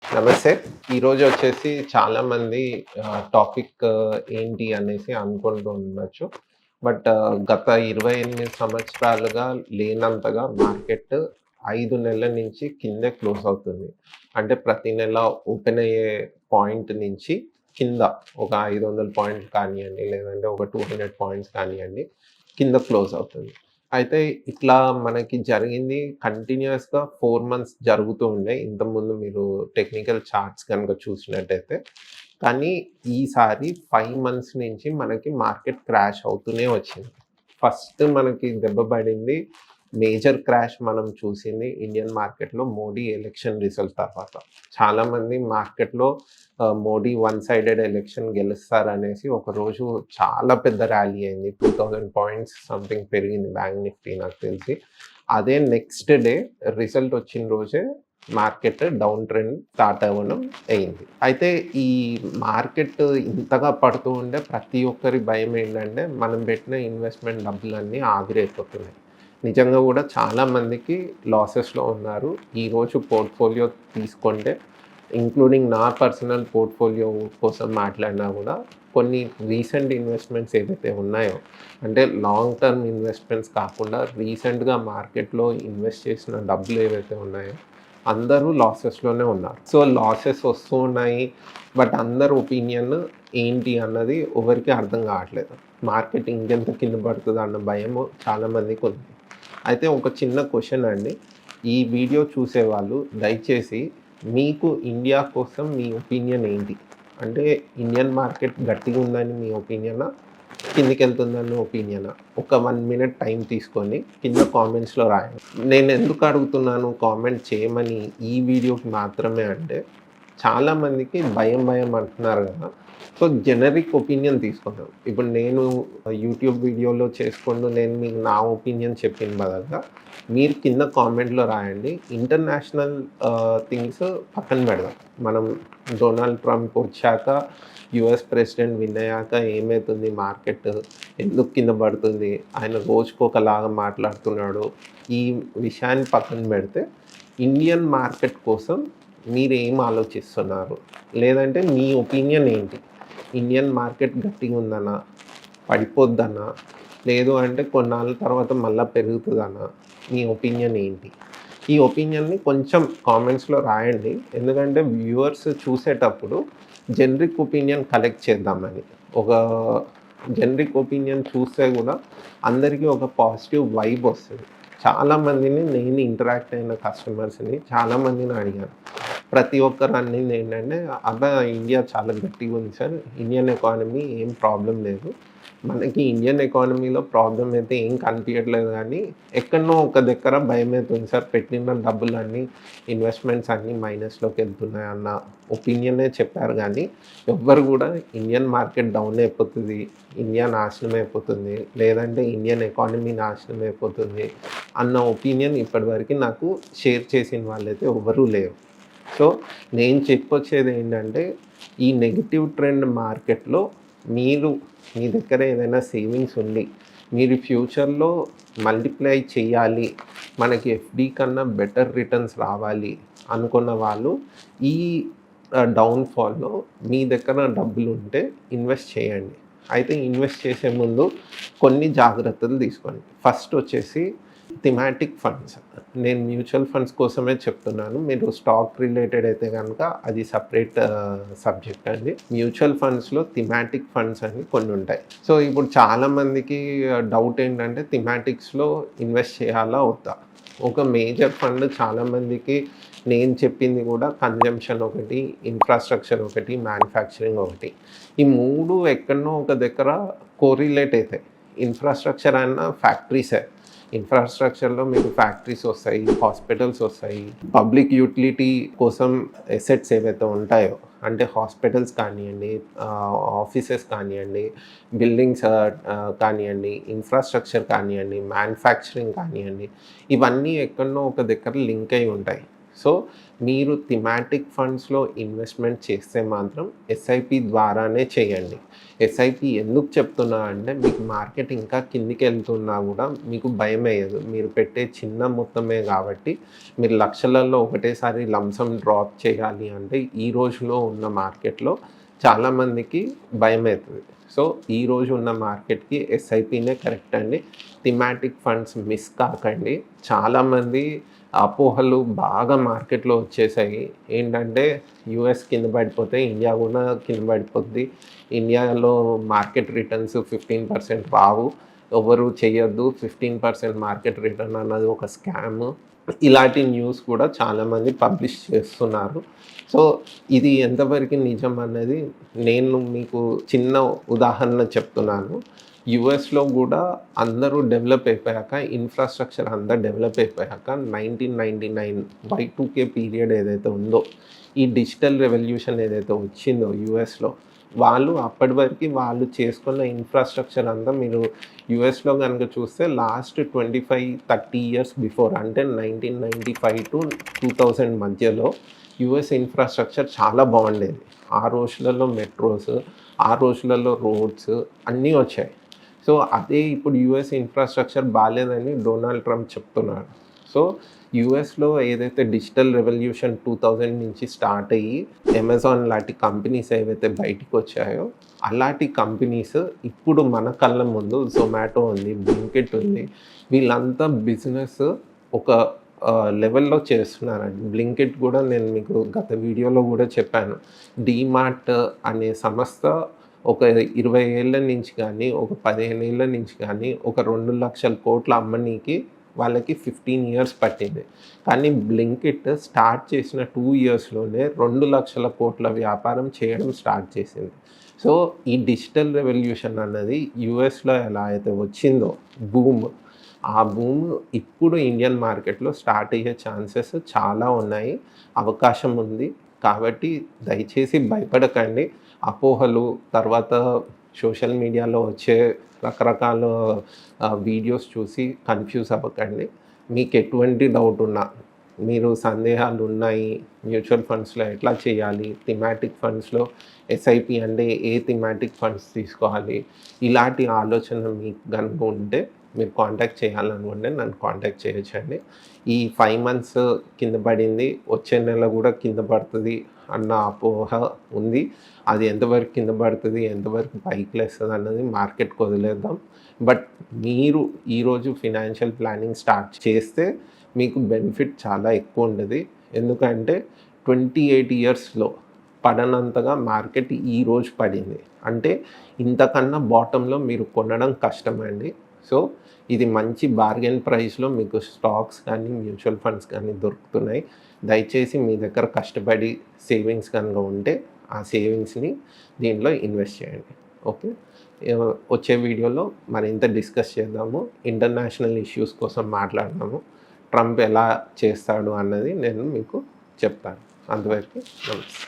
నమస్తే. ఈరోజు వచ్చేసి చాలామంది టాపిక్ ఏంటి అనేసి అనుకుంటూ ఉండొచ్చు. గత 28 సంవత్సరాలుగా లేనంతగా మార్కెట్ 5 నెలల నుంచి కిందే క్లోజ్ అవుతుంది. అంటే ప్రతి నెల ఓపెన్ అయ్యే పాయింట్ నుంచి కింద ఒక 500 పాయింట్లు కానియండి, లేదంటే ఒక 200 పాయింట్స్ కానియండి, కింద క్లోజ్ అవుతుంది. అయితే ఇట్లా మనకి జరిగింది కంటిన్యూయస్‌గా 4 మంత్స్ జరుగుతూ ఉండే. ఇంతకుముందు మీరు టెక్నికల్ చార్ట్స్ గనుక చూసినట్టయితే. కానీ ఈసారి 5 మంత్స్ నుంచి మనకి మార్కెట్ క్రాష్ అవుతూనే వచ్చింది. ఫస్ట్ మనకి దెబ్బ పడింది, మేజర్ క్రాష్ మనం చూసింది ఇండియన్ మార్కెట్‌లో మోడీ ఎలక్షన్ రిజల్ట్ తర్వాత. చాలామంది మార్కెట్‌లో మోడీ వన్ సైడెడ్ ఎలక్షన్ గెలుస్తారనేసి ఒకరోజు చాలా పెద్ద ర్యాలీ అయింది. 2000 పాయింట్స్ సంథింగ్ పెరిగింది బ్యాంక్ నిఫ్టీ నాకు తెలిసి. అదే నెక్స్ట్ డే రిజల్ట్ వచ్చిన రోజే మార్కెట్ డౌన్ ట్రెండ్ స్టార్ట్ అవ్వడం అయింది. అయితే ఈ మార్కెట్ ఇంతగా పడుతూ ఉండే ప్రతి ఒక్కరి భయం ఏంటంటే మనం పెట్టిన ఇన్వెస్ట్‌మెంట్ డబ్బులన్నీ ఆవిరైపోతున్నాయి. నిజంగా కూడా చాలామందికి లాసెస్‌లో ఉన్నారు. ఈరోజు పోర్ట్‌ఫోలియో తీసుకుంటే ఇంక్లూడింగ్ నా పర్సనల్ పోర్ట్‌ఫోలియో కోసం మాట్లాడినా కూడా కొన్ని రీసెంట్ ఇన్వెస్ట్‌మెంట్స్ ఏవైతే ఉన్నాయో, అంటే లాంగ్ టర్మ్ ఇన్వెస్ట్‌మెంట్స్ కాకుండా రీసెంట్‌గా మార్కెట్‌లో ఇన్వెస్ట్ చేసిన డబ్బులు ఏవైతే ఉన్నాయో అందరూ లాసెస్‌లోనే ఉన్నారు. సో, లాసెస్ వస్తూ ఉన్నాయి. అందరి ఒపీనియన్ ఏంటి అన్నది ఎవరికీ అర్థం కావట్లేదు. మార్కెట్ ఇంకెంత కింద పడుతదా అన్న భయము చాలామందికి ఉంది. అయితే ఒక చిన్న క్వెషన్ అండి. ఈ వీడియో చూసేవాళ్ళు దయచేసి మీకు ఇండియా కోసం మీ ఒపీనియన్ ఏంటి? అంటే ఇండియన్ మార్కెట్ గట్టిగా ఉందని మీ ఒపీనియనా? కిందకెళ్తుందని ఒపీనియనా? ఒక 1 మినిట్ టైం తీసుకొని కింద కామెంట్స్‌లో రాయండి. నేను ఎందుకు అడుగుతున్నాను కామెంట్ చేయమని ఈ వీడియోకి మాత్రమే అంటే, చాలామందికి భయం అంటున్నారు కదా! సో, జెనరిక్ ఒపీనియన్ తీసుకుందాం. ఇప్పుడు నేను యూట్యూబ్ వీడియోలో చేసుకుంటూ నేను మీకు నా ఒపీనియన్ చెప్పిన బదులుగా మీరు కింద కామెంట్‌లో రాయండి. ఇంటర్నేషనల్ థింగ్స్ పక్కన పెడదాం. మనం డొనాల్డ్ ట్రంప్ వచ్చాక, యూఎస్ ప్రెసిడెంట్ విన్ అయ్యాక ఏమైతుంది మార్కెట్? ఎందుకు కింద పడుతుంది? ఆయన రోజుకొకలాగా మాట్లాడుతున్నాడు. ఈ విషయాన్ని పక్కన పెడితే ఇండియన్ మార్కెట్ కోసం మీరేం ఆలోచిస్తున్నారు? లేదంటే మీ ఒపీనియన్ ఏంటి? ఇండియన్ మార్కెట్ గట్టిగా ఉందనా? పడిపోద్దనా? లేదు అంటే కొన్నాళ్ళ తర్వాత మళ్ళా పెరుగుతదనా? మీ ఒపీనియన్ ఏంటి? ఈ ఒపీనియన్‌ని కొంచెం కామెంట్స్‌లో రాయండి. ఎందుకంటే వ్యూవర్స్ చూసేటప్పుడు జనరిక్ ఒపీనియన్ కలెక్ట్ చేద్దామని. ఒక జనరిక్ ఒపీనియన్ చూస్తే కూడా అందరికీ ఒక పాజిటివ్ వైబ్ వస్తది. చాలామందిని నేను ఇంటరాక్ట్ అయిన కస్టమర్స్‌ని చాలామందిని అడిగాను. ప్రతి ఒక్కరు అనింది ఏంటంటే, "అబ్బా! ఇండియా చాలా గట్టిగా ఉంది సార్. ఇండియన్ ఎకానమీ ఏం ప్రాబ్లమ్ లేదు. మనకి ఇండియన్ ఎకానమీలో ప్రాబ్లమ్ అయితే ఏం కనిపియట్లేదు కానీ, ఎక్కడనో ఒక దగ్గర భయమైతుంది సార్. పెట్టిన డబ్బులన్నీ ఇన్వెస్ట్‌మెంట్స్ అన్నీ మైనస్‌లోకి వెళ్తున్నాయి" అన్న ఒపీనియనే చెప్పారు కానీ, ఎవ్వరు కూడా ఇండియన్ మార్కెట్ డౌన్ అయిపోతది, ఇండియా నాశనం అయిపోతుంది, లేదంటే ఇండియన్ ఎకానమీ నాశనం అయిపోతుంది అన్న ఒపీనియన్ ఇప్పటివరకు నాకు షేర్ చేసిన వాళ్ళైతే ఎవ్వరూ లేరు. సో, నేను చెప్పొచ్చేది ఏంటంటే, ఈ నెగెటివ్ ట్రెండ్ మార్కెట్‌లో మీరు మీ దగ్గర ఏదైనా సేవింగ్స్ ఉండి, మీరు ఫ్యూచర్‌లో మల్టిప్లై చేయాలి, మనకి ఎఫ్‌డి కన్నా బెటర్ రిటర్న్స్ రావాలి అనుకున్న వాళ్ళు ఈ డౌన్‌ఫాల్‌లో మీ దగ్గర డబ్బులుంటే ఇన్వెస్ట్ చేయండి. అయితే ఇన్వెస్ట్ చేసే ముందు కొన్ని జాగ్రత్తలు తీసుకోండి. ఫస్ట్ వచ్చేసి థీమాటిక్ ఫండ్స్. నేను మ్యూచువల్ ఫండ్స్ కోసమే చెప్తున్నాను. మీరు స్టాక్ రిలేటెడ్ అయితే గనక అది సెపరేట్ సబ్జెక్ట్ అండి. మ్యూచువల్ ఫండ్స్‌లో థీమాటిక్ ఫండ్స్ అని కొన్ని ఉంటాయి. సో, ఇప్పుడు చాలామందికి డౌట్ ఏంటంటే థీమాటిక్స్‌లో ఇన్వెస్ట్ చేయాలా వద్దా? ఒక మేజర్ ఫండ్ చాలామందికి నేను చెప్పింది కూడా కన్జంప్షన్ ఒకటి, ఇన్‌ఫ్రాస్ట్రక్చర్ ఒకటి, మ్యానుఫ్యాక్చరింగ్ ఒకటి. ఈ 3 ఎక్కడనో ఒక దగ్గర కోరిలేట్ అయితాయి. ఇన్‌ఫ్రాస్ట్రక్చర్ అన్నా ఫ్యాక్టరీసే. ఇన్‌ఫ్రాస్ట్రక్చర్‌లో మీకు ఫ్యాక్టరీస్ వస్తాయి, హాస్పిటల్స్ వస్తాయి. పబ్లిక్ యూటిలిటీ కోసం అసెట్స్ ఏవైతే ఉంటాయో, అంటే హాస్పిటల్స్ కానియండి, ఆఫీసెస్ కానియండి, బిల్డింగ్స్ కానియండి, ఇన్‌ఫ్రాస్ట్రక్చర్ కానియండి, మ్యానుఫ్యాక్చరింగ్ కానియండి, ఇవన్నీ ఎక్కడనో ఒక దగ్గర లింక్ అయి ఉంటాయి. సో మీరు థిమాటిక్ ఫండ్స్లో ఇన్వెస్ట్మెంట్ చేస్తే మాత్రం ఎస్ఐపి ద్వారానే చేయండి. ఎస్ఐపి ఎందుకు చెప్తున్నా అంటే మీకు మార్కెట్ ఇంకా కిందికి వెళ్తున్నా కూడా మీకు భయం వేయదు. మీరు పెట్టే చిన్న మొత్తమే కాబట్టి మీరు లక్షలలో ఒకటేసారి లంసమ్ డ్రాప్ చేయాలి అంటే ఈ రోజులో ఉన్న మార్కెట్లో చాలామందికి భయం అవుతుంది. సో ఈరోజు ఉన్న మార్కెట్కి ఎస్ఐపినే కరెక్ట్ అండి. థిమాటిక్ ఫండ్స్ మిస్ కాకండి. చాలామంది అపోహలు బాగా మార్కెట్లో వచ్చేసాయి. ఏంటంటే యూఎస్ కింద పడిపోతే ఇండియా కూడా కింద పడిపోద్ది, ఇండియాలో మార్కెట్ రిటర్న్స్ 15% రావు, ఎవరు చేయొద్దు, 15% మార్కెట్ రిటర్న్ అన్నది ఒక స్కామ్, ఇలాంటి న్యూస్ కూడా చాలామంది పబ్లిష్ చేస్తున్నారు. సో ఇది ఎంతవరకు నిజం అన్నది నేను మీకు చిన్న ఉదాహరణ చెప్తున్నాను. యుఎస్లో కూడా అందరూ డెవలప్ అయిపోయాక, ఇన్ఫ్రాస్ట్రక్చర్ అంతా డెవలప్ అయిపోయాక 1999 Y2K పీరియడ్ ఏదైతే ఉందో, ఈ డిజిటల్ రెవల్యూషన్ ఏదైతే వచ్చిందో యుఎస్లో, వాళ్ళు అప్పటి వరకు వాళ్ళు చేసుకున్న ఇన్ఫ్రాస్ట్రక్చర్ అంతా మీరు యుఎస్లో కనుక చూస్తే లాస్ట్ 25-30 ఇయర్స్ బిఫోర్, అంటే 1995 to 2000 మధ్యలో యుఎస్ ఇన్ఫ్రాస్ట్రక్చర్ చాలా బాగుండేది. ఆ రోజులలో మెట్రోస్, ఆ రోజులలో రోడ్స్ అన్నీ వచ్చాయి. సో అదే ఇప్పుడు యుఎస్ ఇన్ఫ్రాస్ట్రక్చర్ బాగాలేదని డొనాల్డ్ ట్రంప్ చెప్తున్నాడు. సో యుఎస్లో ఏదైతే డిజిటల్ రెవల్యూషన్ 2000 నుంచి స్టార్ట్ అయ్యి అమెజాన్ లాంటి కంపెనీస్ ఏవైతే బయటికి వచ్చాయో, అలాంటి కంపెనీస్ ఇప్పుడు మన కళ్ళ ముందు జొమాటో ఉంది, బ్లింకిట్ ఉంది, వీళ్ళంతా బిజినెస్ ఒక లెవెల్లో చేస్తున్నారండి. బ్లింకిట్ కూడా నేను మీకు గత వీడియోలో కూడా చెప్పాను. డీమార్ట్ అనే సంస్థ ఒక 20 ఏళ్ళ నుంచి కానీ, ఒక 15 ఏళ్ళ నుంచి కానీ, ఒక 2 లక్షల కోట్ల అమ్మనీకి వాళ్ళకి 15 ఇయర్స్ పట్టింది. కానీ బ్లింకిట్ స్టార్ట్ చేసిన 2 ఇయర్స్లోనే 2 లక్షల కోట్ల వ్యాపారం చేయడం స్టార్ట్ చేసింది. సో ఈ డిజిటల్ రెవల్యూషన్ అన్నది యుఎస్లో ఎలా అయితే వచ్చిందో బూమ్, ఆ బూమ్ ఇప్పుడు ఇండియన్ మార్కెట్లో స్టార్ట్ అయ్యే ఛాన్సెస్ చాలా ఉన్నాయి, అవకాశం ఉంది. కాబట్టి దయచేసి భయపడకండి. అపోహలు, తర్వాత సోషల్ మీడియాలో వచ్చే రకరకాల వీడియోస్ చూసి కన్ఫ్యూజ్ అవ్వకండి. మీకు ఎటువంటి డౌట్ ఉన్నా, మీరు సందేహాలు ఉన్నాయి, మ్యూచువల్ ఫండ్స్లో ఎట్లా చేయాలి, థిమాటిక్ ఫండ్స్లో ఎస్ఐపి అంటే ఏ థిమాటిక్ ఫండ్స్ తీసుకోవాలి, ఇలాంటి ఆలోచన మీకు కనుక ఉంటే మీరు కాంటాక్ట్ చేయాలనుకుంటే నన్ను కాంటాక్ట్ చేయొచ్చండి. ఈ 5 months కింద పడింది, వచ్చే నెల కూడా కింద పడుతుంది అన్న అపోహ ఉంది. అది ఎంతవరకు కింద పడుతుంది, ఎంతవరకు పైకి లేస్తుంది అన్నది మార్కెట్కి వదిలేద్దాం. బట్ మీరు ఈరోజు ఫినాన్షియల్ ప్లానింగ్ స్టార్ట్ చేస్తే మీకు బెనిఫిట్ చాలా ఎక్కువ ఉంటుంది. ఎందుకంటే 28 ఇయర్స్లో పడనంతగా మార్కెట్ ఈరోజు పడింది. అంటే ఇంతకన్నా బాటంలో మీరు కొనడం కష్టమండి. సో ఇది మంచి బార్గెన్ ప్రైస్లో మీకు స్టాక్స్ కానీ మ్యూచువల్ ఫండ్స్ కానీ దొరుకుతున్నాయి. దయచేసి మీ దగ్గర కష్టపడి సేవింగ్స్ కనుక ఉంటే ఆ సేవింగ్స్ని దీంట్లో ఇన్వెస్ట్ చేయండి. ఓకే, వచ్చే వీడియోలో మరింత డిస్కస్ చేద్దాము. ఇంటర్నేషనల్ ఇష్యూస్ కోసం మాట్లాడదాము. ట్రంప్ ఎలా చేస్తాడు అన్నది నేను మీకు చెప్తాను. అంతవరకు నమస్తే.